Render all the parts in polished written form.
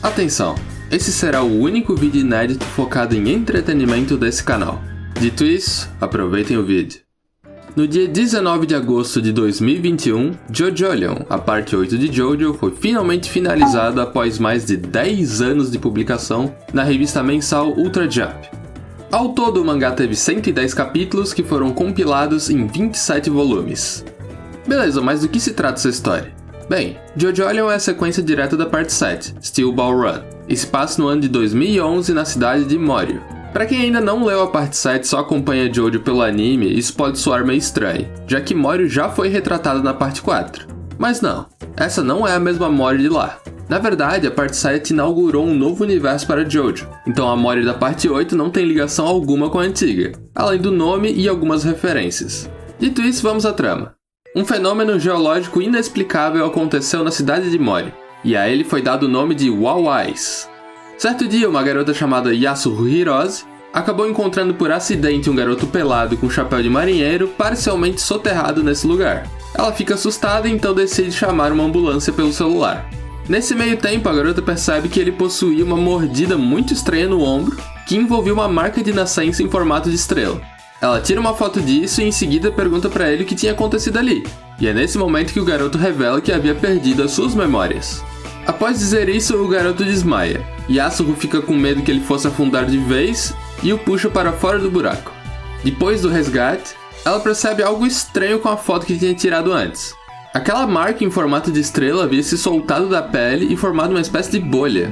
Atenção, esse será o único vídeo inédito focado em entretenimento desse canal. Dito isso, aproveitem o vídeo. No dia 19 de agosto de 2021, JoJolion, a parte 8 de JoJo, foi finalmente finalizada após mais de 10 anos de publicação na revista mensal Ultra Jump. Ao todo, o mangá teve 110 capítulos que foram compilados em 27 volumes. Beleza, mas do que se trata essa história? Bem, JoJolion é a sequência direta da parte 7, Steel Ball Run, e se passa no ano de 2011 na cidade de Morio. Pra quem ainda não leu a parte 7 e só acompanha JoJo pelo anime, isso pode soar meio estranho, já que Morio já foi retratada na parte 4. Mas não, essa não é a mesma Morio de lá. Na verdade, a parte 7 inaugurou um novo universo para JoJo, então a Morio da parte 8 não tem ligação alguma com a antiga, além do nome e algumas referências. Dito isso, vamos à trama. Um fenômeno geológico inexplicável aconteceu na cidade de Morio, e a ele foi dado o nome de Wawais. Certo dia, uma garota chamada Yasuho Hirose acabou encontrando por acidente um garoto pelado com chapéu de marinheiro parcialmente soterrado nesse lugar. Ela fica assustada e então decide chamar uma ambulância pelo celular. Nesse meio tempo, a garota percebe que ele possuía uma mordida muito estranha no ombro, que envolvia uma marca de nascença em formato de estrela. Ela tira uma foto disso e em seguida pergunta para ele o que tinha acontecido ali, e é nesse momento que o garoto revela que havia perdido as suas memórias. Após dizer isso, o garoto desmaia. Yasuho fica com medo que ele fosse afundar de vez e o puxa para fora do buraco. Depois do resgate, ela percebe algo estranho com a foto que tinha tirado antes. Aquela marca em formato de estrela havia se soltado da pele e formado uma espécie de bolha.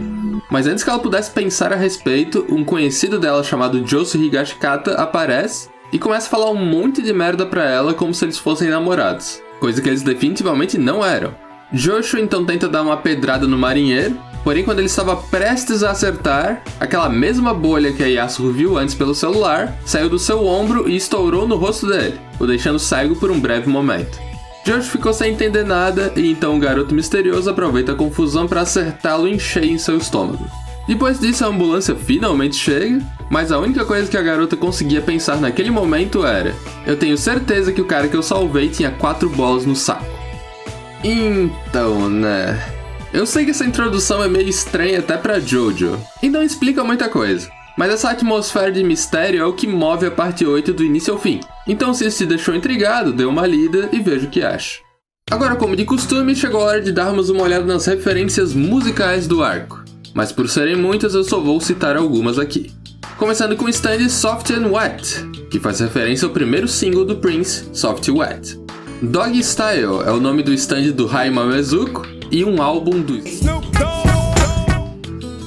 Mas antes que ela pudesse pensar a respeito, um conhecido dela chamado Josu Higashikata aparece e começa a falar um monte de merda pra ela como se eles fossem namorados, coisa que eles definitivamente não eram. Josu então tenta dar uma pedrada no marinheiro, porém quando ele estava prestes a acertar, aquela mesma bolha que a Yasuho viu antes pelo celular saiu do seu ombro e estourou no rosto dele, o deixando cego por um breve momento. Josu ficou sem entender nada e então o garoto misterioso aproveita a confusão para acertá-lo em cheio em seu estômago. Depois disso, a ambulância finalmente chega, mas a única coisa que a garota conseguia pensar naquele momento era: eu tenho certeza que o cara que eu salvei tinha 4 bolas no saco. Então, né? Eu sei que essa introdução é meio estranha até pra JoJo, e não explica muita coisa. Mas essa atmosfera de mistério é o que move a parte 8 do início ao fim. Então se isso te deixou intrigado, dê uma lida e veja o que acha. Agora, como de costume, chegou a hora de darmos uma olhada nas referências musicais do arco. Mas por serem muitas, eu só vou citar algumas aqui. Começando com o stand Soft and Wet, que faz referência ao primeiro single do Prince, Soft Wet. Doggy Style é o nome do stand do Hai Mamezuko e um álbum do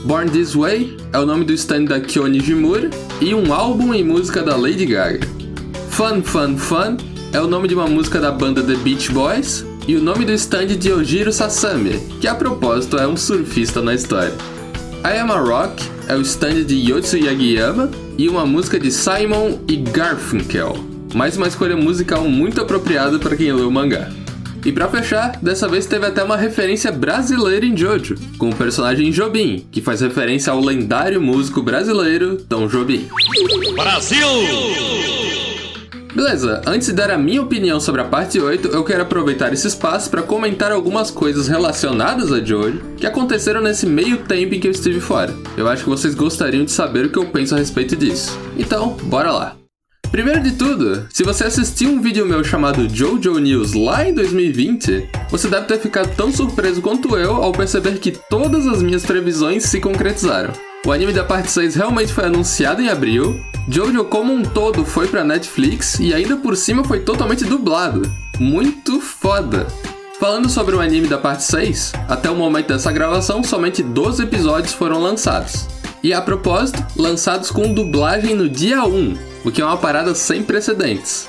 Born This Way é o nome do stand da Kyo Nijimura e um álbum e música da Lady Gaga. Fun Fun Fun é o nome de uma música da banda The Beach Boys e o nome do stand de Ojiro Sasami, que a propósito é um surfista na história. I Am a Rock é o stand de Yotsu Yagiyama e uma música de Simon e Garfunkel, mais uma escolha musical muito apropriada para quem leu o mangá. E pra fechar, dessa vez teve até uma referência brasileira em JoJo, com o personagem Jobim, que faz referência ao lendário músico brasileiro Tom Jobim. Brasil! Beleza, antes de dar a minha opinião sobre a parte 8, eu quero aproveitar esse espaço para comentar algumas coisas relacionadas a JoJo que aconteceram nesse meio tempo em que eu estive fora. Eu acho que vocês gostariam de saber o que eu penso a respeito disso. Então, bora lá! Primeiro de tudo, se você assistiu um vídeo meu chamado JoJo News lá em 2020, você deve ter ficado tão surpreso quanto eu ao perceber que todas as minhas previsões se concretizaram. O anime da parte 6 realmente foi anunciado em abril, JoJo como um todo foi pra Netflix e ainda por cima foi totalmente dublado. Muito foda! Falando sobre o anime da parte 6, até o momento dessa gravação somente 12 episódios foram lançados. E a propósito, lançados com dublagem no dia 1, o que é uma parada sem precedentes.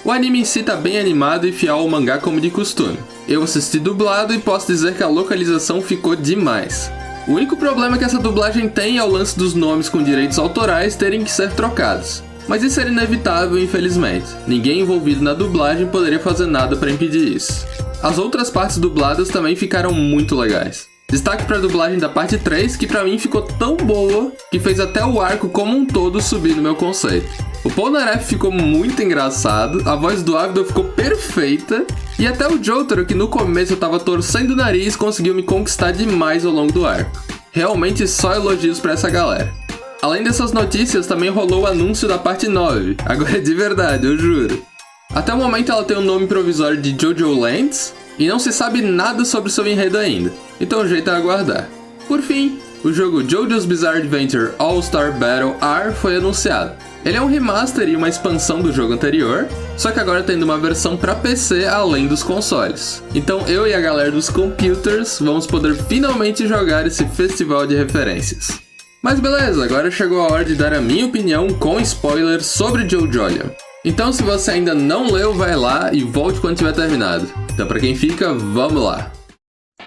O anime em si tá bem animado e fiel ao mangá como de costume. Eu assisti dublado e posso dizer que a localização ficou demais. O único problema que essa dublagem tem é o lance dos nomes com direitos autorais terem que ser trocados. Mas isso era inevitável, infelizmente. Ninguém envolvido na dublagem poderia fazer nada para impedir isso. As outras partes dubladas também ficaram muito legais. Destaque para a dublagem da parte 3, que pra mim ficou tão boa que fez até o arco como um todo subir no meu conceito. O Polnareff ficou muito engraçado, a voz do Agdo ficou perfeita, e até o Jotaro, que no começo eu tava torcendo o nariz, conseguiu me conquistar demais ao longo do arco. Realmente só elogios pra essa galera. Além dessas notícias, também rolou o anúncio da parte 9. Agora é de verdade, eu juro. Até o momento ela tem o nome provisório de JoJo Lands, e não se sabe nada sobre seu enredo ainda. Então o jeito é aguardar. Por fim, o jogo JoJo's Bizarre Adventure All-Star Battle R foi anunciado. Ele é um remaster e uma expansão do jogo anterior, só que agora tendo uma versão para PC além dos consoles. Então eu e a galera dos computers vamos poder finalmente jogar esse festival de referências. Mas beleza, agora chegou a hora de dar a minha opinião com spoilers sobre JoJolion. Então se você ainda não leu, vai lá e volte quando tiver terminado. Então pra quem fica, vamos lá.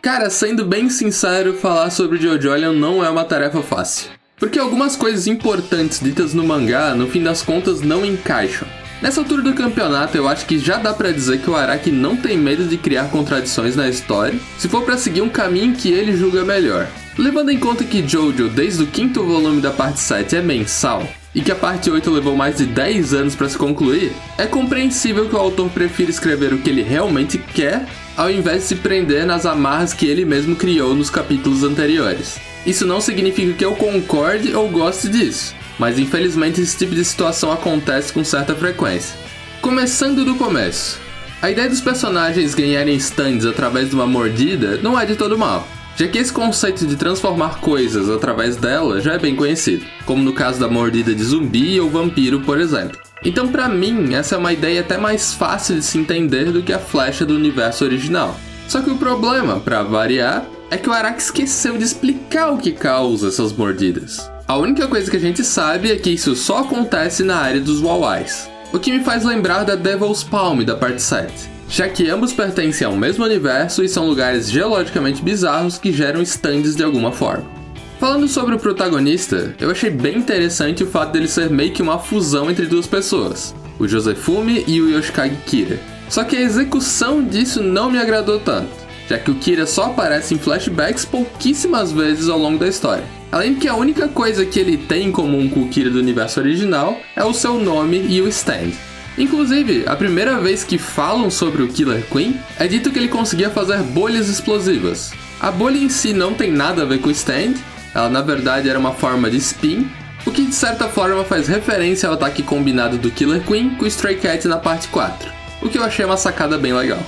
Cara, sendo bem sincero, falar sobre JoJolion não é uma tarefa fácil. Porque algumas coisas importantes ditas no mangá, no fim das contas, não encaixam. Nessa altura do campeonato, eu acho que já dá pra dizer que o Araki não tem medo de criar contradições na história, se for pra seguir um caminho que ele julga melhor. Levando em conta que JoJo, desde o 5º volume da parte 7, é mensal, e que a parte 8 levou mais de 10 anos pra se concluir, é compreensível que o autor prefira escrever o que ele realmente quer, ao invés de se prender nas amarras que ele mesmo criou nos capítulos anteriores. Isso não significa que eu concorde ou goste disso, mas infelizmente esse tipo de situação acontece com certa frequência. Começando do começo, a ideia dos personagens ganharem stands através de uma mordida não é de todo mal, já que esse conceito de transformar coisas através dela já é bem conhecido, como no caso da mordida de zumbi ou vampiro, por exemplo. Então pra mim, essa é uma ideia até mais fácil de se entender do que a flecha do universo original. Só que o problema, pra variar, é que o Araki esqueceu de explicar o que causa essas mordidas. A única coisa que a gente sabe é que isso só acontece na área dos Wawais, o que me faz lembrar da Devil's Palm da parte 7, já que ambos pertencem ao mesmo universo e são lugares geologicamente bizarros que geram stands de alguma forma. Falando sobre o protagonista, eu achei bem interessante o fato dele ser meio que uma fusão entre duas pessoas, o Josefumi e o Yoshikage Kira. Só que a execução disso não me agradou tanto, já que o Kira só aparece em flashbacks pouquíssimas vezes ao longo da história. Além de que a única coisa que ele tem em comum com o Kira do universo original é o seu nome e o stand. Inclusive, a primeira vez que falam sobre o Killer Queen, é dito que ele conseguia fazer bolhas explosivas. A bolha em si não tem nada a ver com o stand, ela na verdade era uma forma de spin, o que de certa forma faz referência ao ataque combinado do Killer Queen com o Stray Cat na parte 4, o que eu achei uma sacada bem legal.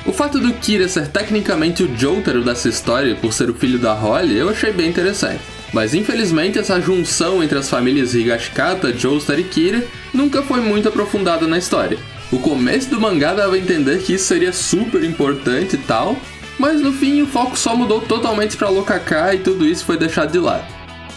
O fato do Kira ser tecnicamente o Jotaro dessa história por ser o filho da Holly eu achei bem interessante. Mas infelizmente essa junção entre as famílias Higashikata, Joestar e Kira nunca foi muito aprofundada na história. O começo do mangá dava a entender que isso seria super importante e tal, mas no fim o foco só mudou totalmente pra Lokaka e tudo isso foi deixado de lado.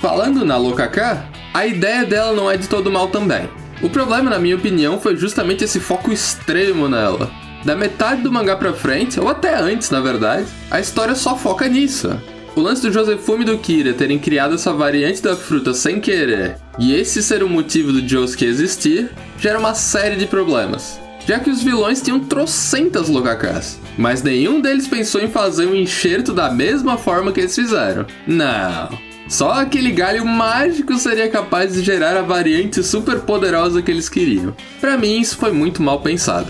Falando na Lokaka, a ideia dela não é de todo mal também. O problema, na minha opinião, foi justamente esse foco extremo nela. Da metade do mangá pra frente, ou até antes na verdade, a história só foca nisso. O lance do Josefumi e do Kira terem criado essa variante da fruta sem querer, e esse ser o motivo do Josuke existir, gera uma série de problemas. Já que os vilões tinham trocentas Lokakas, mas nenhum deles pensou em fazer um enxerto da mesma forma que eles fizeram. Não. Só aquele galho mágico seria capaz de gerar a variante super poderosa que eles queriam. Pra mim isso foi muito mal pensado.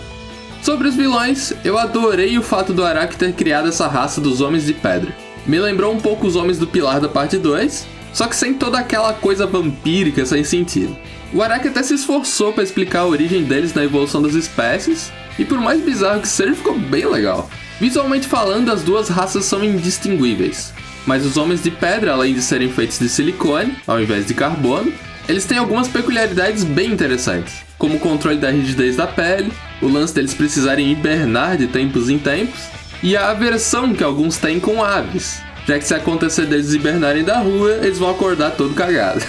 Sobre os vilões, eu adorei o fato do Araki ter criado essa raça dos Homens de Pedra. Me lembrou um pouco os Homens do Pilar da parte 2, só que sem toda aquela coisa vampírica sem sentido. O Araki até se esforçou para explicar a origem deles na evolução das espécies, e por mais bizarro que seja, ficou bem legal. Visualmente falando, as duas raças são indistinguíveis, mas os Homens de Pedra, além de serem feitos de silicone, ao invés de carbono, eles têm algumas peculiaridades bem interessantes, como o controle da rigidez da pele, o lance deles precisarem hibernar de tempos em tempos, e a aversão que alguns têm com aves, já que se acontecer deles hibernarem da rua, eles vão acordar todo cagado.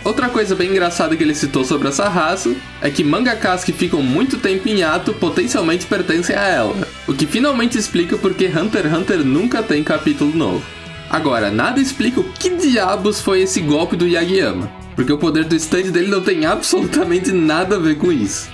Outra coisa bem engraçada que ele citou sobre essa raça é que mangakas que ficam muito tempo em ato potencialmente pertencem a ela, o que finalmente explica porque Hunter x Hunter nunca tem capítulo novo. Agora, nada explica o que diabos foi esse golpe do Yagiyama, porque o poder do stand dele não tem absolutamente nada a ver com isso.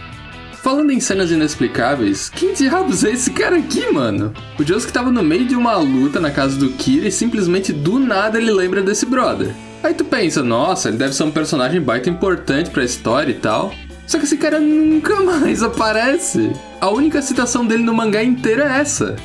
Falando em cenas inexplicáveis, quem diabos é esse cara aqui, mano? O Josuke tava no meio de uma luta na casa do Kira e simplesmente do nada ele lembra desse brother. Aí tu pensa, nossa, ele deve ser um personagem baita importante pra história e tal. Só que esse cara nunca mais aparece. A única citação dele no mangá inteiro é essa.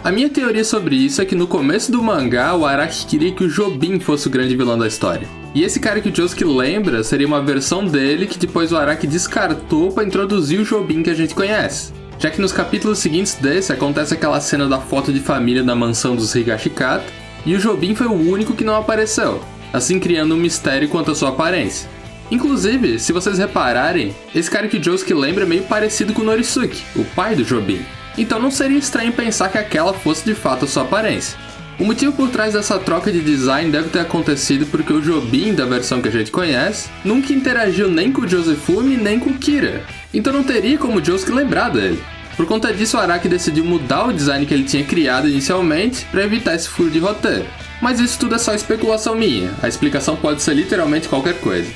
A minha teoria sobre isso é que no começo do mangá, o Araki queria que o Jobim fosse o grande vilão da história. E esse cara que o Josuke lembra seria uma versão dele que depois o Araki descartou para introduzir o Jobim que a gente conhece. Já que nos capítulos seguintes desse acontece aquela cena da foto de família na mansão dos Higashikata, e o Jobim foi o único que não apareceu, assim criando um mistério quanto à sua aparência. Inclusive, se vocês repararem, esse cara que o Josuke lembra é meio parecido com o Norisuke, o pai do Jobim. Então não seria estranho pensar que aquela fosse de fato a sua aparência. O motivo por trás dessa troca de design deve ter acontecido porque o Jobim, da versão que a gente conhece, nunca interagiu nem com o Josefumi nem com o Kira. Então não teria como o Josuke lembrar dele. Por conta disso, o Araki decidiu mudar o design que ele tinha criado inicialmente para evitar esse furo de roteiro. Mas isso tudo é só especulação minha, a explicação pode ser literalmente qualquer coisa.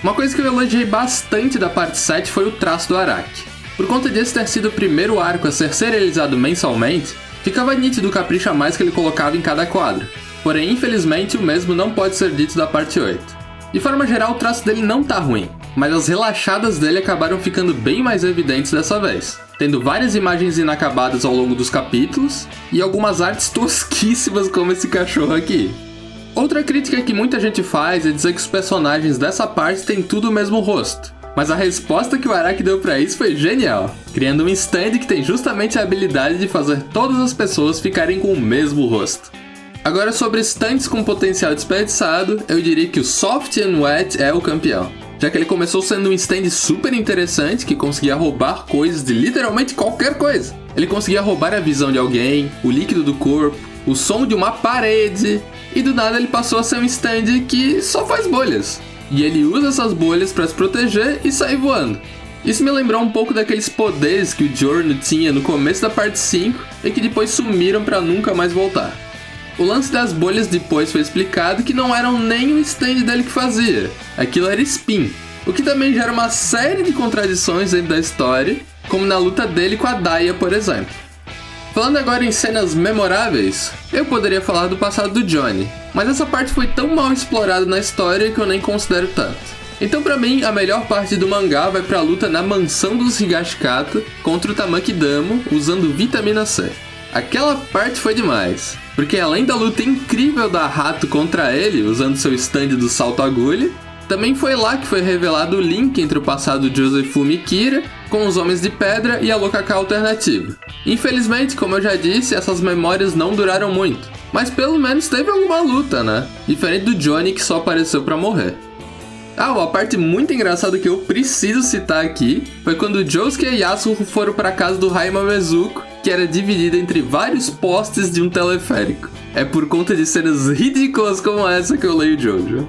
Uma coisa que eu elogiei bastante da parte 7 foi o traço do Araki. Por conta desse ter sido o primeiro arco a ser serializado mensalmente, ficava nítido o capricho a mais que ele colocava em cada quadro. Porém, infelizmente, o mesmo não pode ser dito da parte 8. De forma geral, o traço dele não tá ruim, mas as relaxadas dele acabaram ficando bem mais evidentes dessa vez, tendo várias imagens inacabadas ao longo dos capítulos e algumas artes tosquíssimas como esse cachorro aqui. Outra crítica que muita gente faz é dizer que os personagens dessa parte têm tudo o mesmo rosto, mas a resposta que o Araki deu pra isso foi genial, criando um stand que tem justamente a habilidade de fazer todas as pessoas ficarem com o mesmo rosto. Agora sobre stands com potencial desperdiçado, eu diria que o Soft and Wet é o campeão, já que ele começou sendo um stand super interessante que conseguia roubar coisas de literalmente qualquer coisa. Ele conseguia roubar a visão de alguém, o líquido do corpo, o som de uma parede, e do nada ele passou a ser um stand que só faz bolhas. E ele usa essas bolhas para se proteger e sair voando. Isso me lembrou um pouco daqueles poderes que o Giorno tinha no começo da parte 5 e que depois sumiram para nunca mais voltar. O lance das bolhas depois foi explicado que não eram nem o stand dele que fazia, aquilo era spin, o que também gera uma série de contradições dentro da história, como na luta dele com a Daya, por exemplo. Falando agora em cenas memoráveis, eu poderia falar do passado do Johnny, mas essa parte foi tão mal explorada na história que eu nem considero tanto. Então pra mim, a melhor parte do mangá vai pra luta na mansão dos Higashikata contra o Tamaki Damo usando vitamina C. Aquela parte foi demais, porque além da luta incrível da Hato contra ele, usando seu stand do salto agulha, também foi lá que foi revelado o link entre o passado de Josefumi e Kira com os Homens de Pedra e a Lokaka alternativa. Infelizmente, como eu já disse, essas memórias não duraram muito, mas pelo menos teve alguma luta, né? Diferente do Johnny que só apareceu pra morrer. Uma parte muito engraçada que eu preciso citar aqui foi quando Josuke e Yasuo foram para casa do Haima Mezuko, que era dividida entre vários postes de um teleférico. É por conta de cenas ridículas como essa que eu leio Jojo.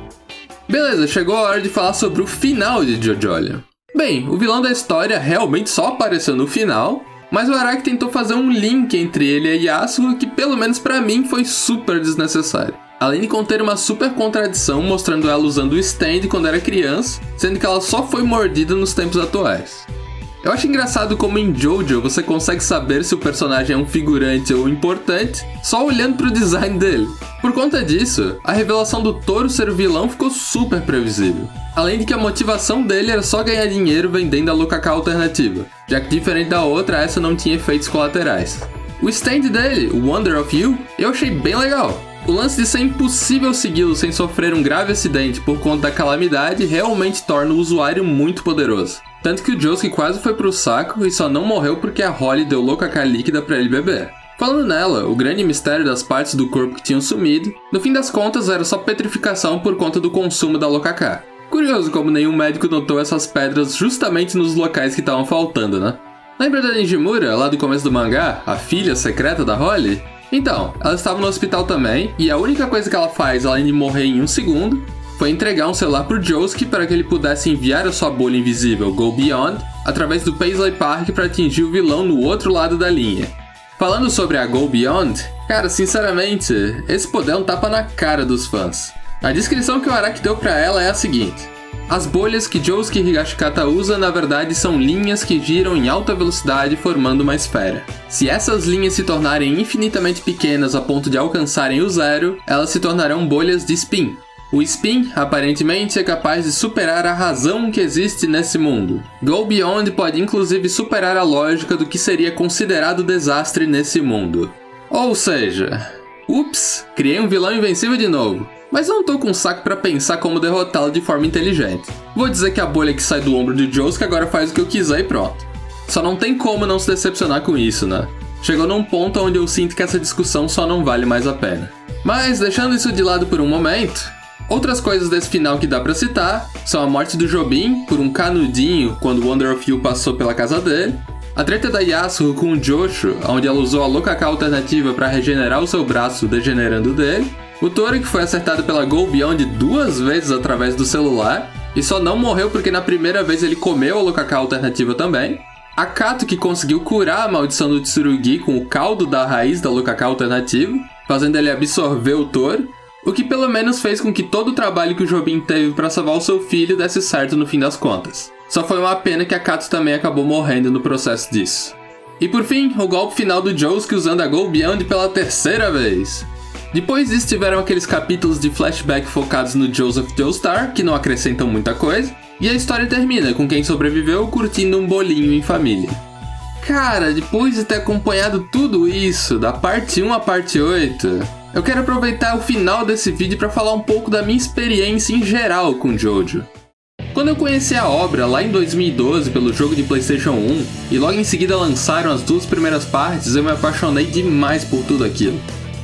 Beleza, chegou a hora de falar sobre o final de JoJo. Bem, o vilão da história realmente só apareceu no final, mas o Araki tentou fazer um link entre ele e Yasuo que pelo menos pra mim foi super desnecessário. Além de conter uma super contradição mostrando ela usando o stand quando era criança, sendo que ela só foi mordida nos tempos atuais. Eu acho engraçado como em Jojo você consegue saber se o personagem é um figurante ou importante só olhando pro design dele. Por conta disso, a revelação do Toru ser o vilão ficou super previsível. Além de que a motivação dele era só ganhar dinheiro vendendo a Lokaka alternativa, já que diferente da outra, essa não tinha efeitos colaterais. O stand dele, o Wonder of You, eu achei bem legal. O lance de ser impossível segui-lo sem sofrer um grave acidente por conta da calamidade realmente torna o usuário muito poderoso. Tanto que o Josuke quase foi pro saco e só não morreu porque a Holly deu Lokaka líquida pra ele beber. Falando nela, o grande mistério das partes do corpo que tinham sumido, no fim das contas era só petrificação por conta do consumo da Lokaka. Curioso como nenhum médico notou essas pedras justamente nos locais que estavam faltando, né? Lembra da Nijimura, lá do começo do mangá, a filha secreta da Holly? Então, ela estava no hospital também, e a única coisa que ela faz, além de morrer em um segundo, foi entregar um celular pro Josuke para que ele pudesse enviar a sua bolha invisível Go Beyond através do Paisley Park para atingir o vilão no outro lado da linha. Falando sobre a Go Beyond, cara, sinceramente, esse poder é um tapa na cara dos fãs. A descrição que o Araki deu pra ela é a seguinte: as bolhas que Josuke Higashikata usa na verdade são linhas que giram em alta velocidade formando uma esfera. Se essas linhas se tornarem infinitamente pequenas a ponto de alcançarem o zero, elas se tornarão bolhas de spin. O spin, aparentemente, é capaz de superar a razão que existe nesse mundo. Go Beyond pode inclusive superar a lógica do que seria considerado desastre nesse mundo. Ou seja, ups, criei um vilão invencível de novo. Mas não tô com um saco pra pensar como derrotá-lo de forma inteligente. Vou dizer que a bolha que sai do ombro de Josuke agora faz o que eu quiser e pronto. Só não tem como não se decepcionar com isso, né? Chegou num ponto onde eu sinto que essa discussão só não vale mais a pena. Mas deixando isso de lado por um momento, outras coisas desse final que dá pra citar são a morte do Jobim por um canudinho quando Wonder of You passou pela casa dele, a treta da Yasuo com o Joshu, onde ela usou a Lokaka alternativa pra regenerar o seu braço degenerando dele, o Tori que foi acertado pela Go Beyond 2 vezes através do celular e só não morreu porque na primeira vez ele comeu a Lokaka alternativa também, a Kato que conseguiu curar a maldição do Tsurugi com o caldo da raiz da Lokaka alternativa, fazendo ele absorver o Tori, o que pelo menos fez com que todo o trabalho que o Jobim teve para salvar o seu filho desse certo no fim das contas. Só foi uma pena que a Kato também acabou morrendo no processo disso. E por fim, o golpe final do Josuke usando a Go Beyond pela terceira vez. Depois disso tiveram aqueles capítulos de flashback focados no Joseph Joestar, que não acrescentam muita coisa, e a história termina com quem sobreviveu curtindo um bolinho em família. Cara, depois de ter acompanhado tudo isso, da parte 1 à parte 8, eu quero aproveitar o final desse vídeo para falar um pouco da minha experiência em geral com Jojo. Quando eu conheci a obra lá em 2012 pelo jogo de PlayStation 1, e logo em seguida lançaram as 2 primeiras partes, eu me apaixonei demais por tudo aquilo.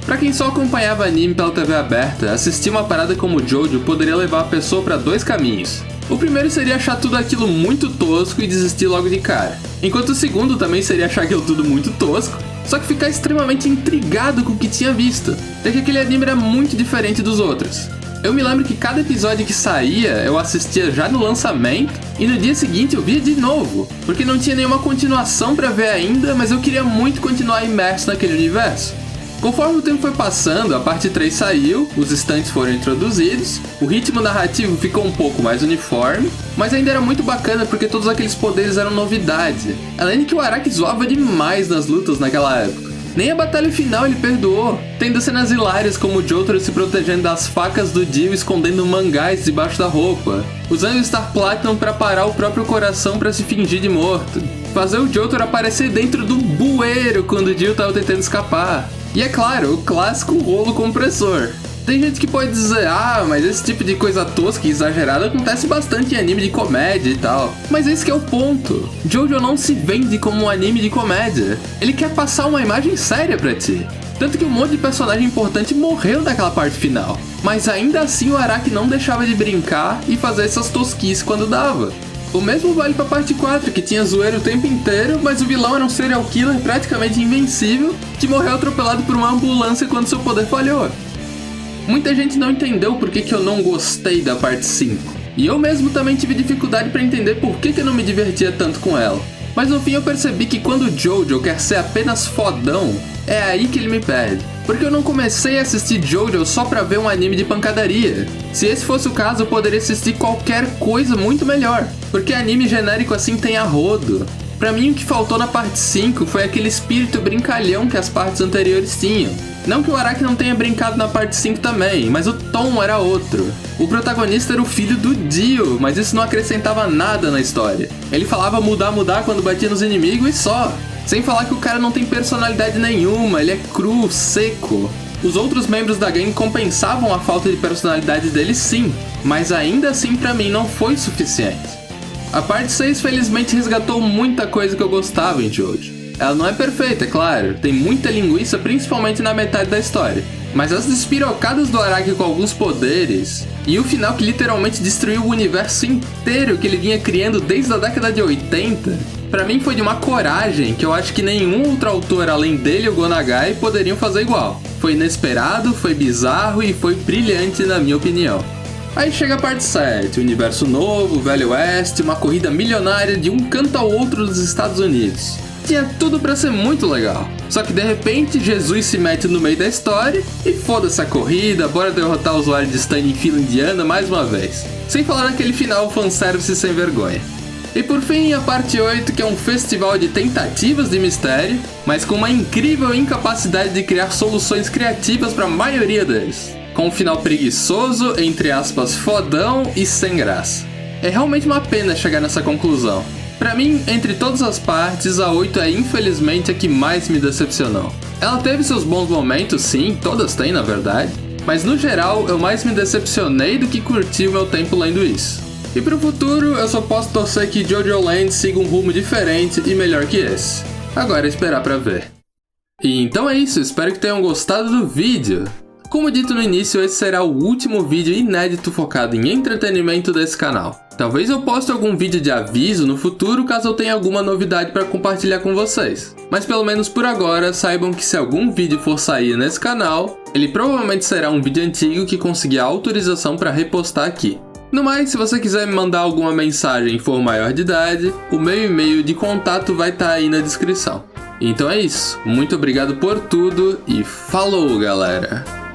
Pra quem só acompanhava anime pela TV aberta, assistir uma parada como Jojo poderia levar a pessoa pra 2 caminhos. O primeiro seria achar tudo aquilo muito tosco e desistir logo de cara. Enquanto o segundo também seria achar aquilo tudo muito tosco, só que ficar extremamente intrigado com o que tinha visto, já que aquele anime era muito diferente dos outros. Eu me lembro que cada episódio que saía, eu assistia já no lançamento, e no dia seguinte eu via de novo, porque não tinha nenhuma continuação pra ver ainda, mas eu queria muito continuar imerso naquele universo. Conforme o tempo foi passando, a parte 3 saiu, os stands foram introduzidos, o ritmo narrativo ficou um pouco mais uniforme, mas ainda era muito bacana porque todos aqueles poderes eram novidade. Além de que o Araki zoava demais nas lutas naquela época. Nem a batalha final ele perdoou, tendo cenas hilárias como o Jotaro se protegendo das facas do Dio escondendo mangás debaixo da roupa, usando o Star Platinum para parar o próprio coração para se fingir de morto, fazer o Jotaro aparecer dentro do bueiro quando o Dio tava tentando escapar. E é claro, o clássico rolo compressor. Tem gente que pode dizer, mas esse tipo de coisa tosca e exagerada acontece bastante em anime de comédia e tal. Mas esse que é o ponto. Jojo não se vende como um anime de comédia. Ele quer passar uma imagem séria pra ti. Tanto que um monte de personagem importante morreu naquela parte final. Mas ainda assim o Araki não deixava de brincar e fazer essas tosquices quando dava. O mesmo vale pra parte 4, que tinha zoeira o tempo inteiro, mas o vilão era um serial killer praticamente invencível, que morreu atropelado por uma ambulância quando seu poder falhou. Muita gente não entendeu por que eu não gostei da parte 5, e eu mesmo também tive dificuldade pra entender por que eu não me divertia tanto com ela. Mas no fim eu percebi que quando Jojo quer ser apenas fodão, é aí que ele me perde. Porque eu não comecei a assistir Jojo só pra ver um anime de pancadaria. Se esse fosse o caso, eu poderia assistir qualquer coisa muito melhor. Porque anime genérico assim tem a rodo. Pra mim o que faltou na parte 5 foi aquele espírito brincalhão que as partes anteriores tinham. Não que o Araki não tenha brincado na parte 5 também, mas o tom era outro. O protagonista era o filho do Dio, mas isso não acrescentava nada na história. Ele falava mudar quando batia nos inimigos e só. Sem falar que o cara não tem personalidade nenhuma, ele é cru, seco. Os outros membros da gangue compensavam a falta de personalidade dele sim, mas ainda assim pra mim não foi suficiente. A parte 6 felizmente resgatou muita coisa que eu gostava em Jojo. Ela não é perfeita, é claro, tem muita linguiça principalmente na metade da história. Mas as despirocadas do Araki com alguns poderes, e o final que literalmente destruiu o universo inteiro que ele vinha criando desde a década de 80, pra mim foi de uma coragem que eu acho que nenhum outro autor além dele e o Go Nagai poderiam fazer igual. Foi inesperado, foi bizarro e foi brilhante na minha opinião. Aí chega a parte 7, universo novo, Velho Oeste, uma corrida milionária de um canto ao outro dos Estados Unidos. Tinha tudo pra ser muito legal. Só que de repente Jesus se mete no meio da história e foda-se a corrida, bora derrotar o usuário de stand em fila indiana mais uma vez. Sem falar naquele final fanservice sem vergonha. E por fim a parte 8, que é um festival de tentativas de mistério, mas com uma incrível incapacidade de criar soluções criativas para a maioria deles. Com um final preguiçoso, entre aspas fodão e sem graça. É realmente uma pena chegar nessa conclusão. Pra mim, entre todas as partes, a 8 é infelizmente a que mais me decepcionou. Ela teve seus bons momentos, sim, todas têm na verdade, mas no geral eu mais me decepcionei do que curti o meu tempo lendo isso. E pro futuro, eu só posso torcer que JoJo Land siga um rumo diferente e melhor que esse. Agora é esperar pra ver. E então é isso, espero que tenham gostado do vídeo. Como dito no início, esse será o último vídeo inédito focado em entretenimento desse canal. Talvez eu poste algum vídeo de aviso no futuro caso eu tenha alguma novidade para compartilhar com vocês. Mas pelo menos por agora, saibam que se algum vídeo for sair nesse canal, ele provavelmente será um vídeo antigo que consegui a autorização para repostar aqui. No mais, se você quiser me mandar alguma mensagem e for maior de idade, o meu e-mail de contato vai estar aí na descrição. Então é isso, muito obrigado por tudo e falou, galera!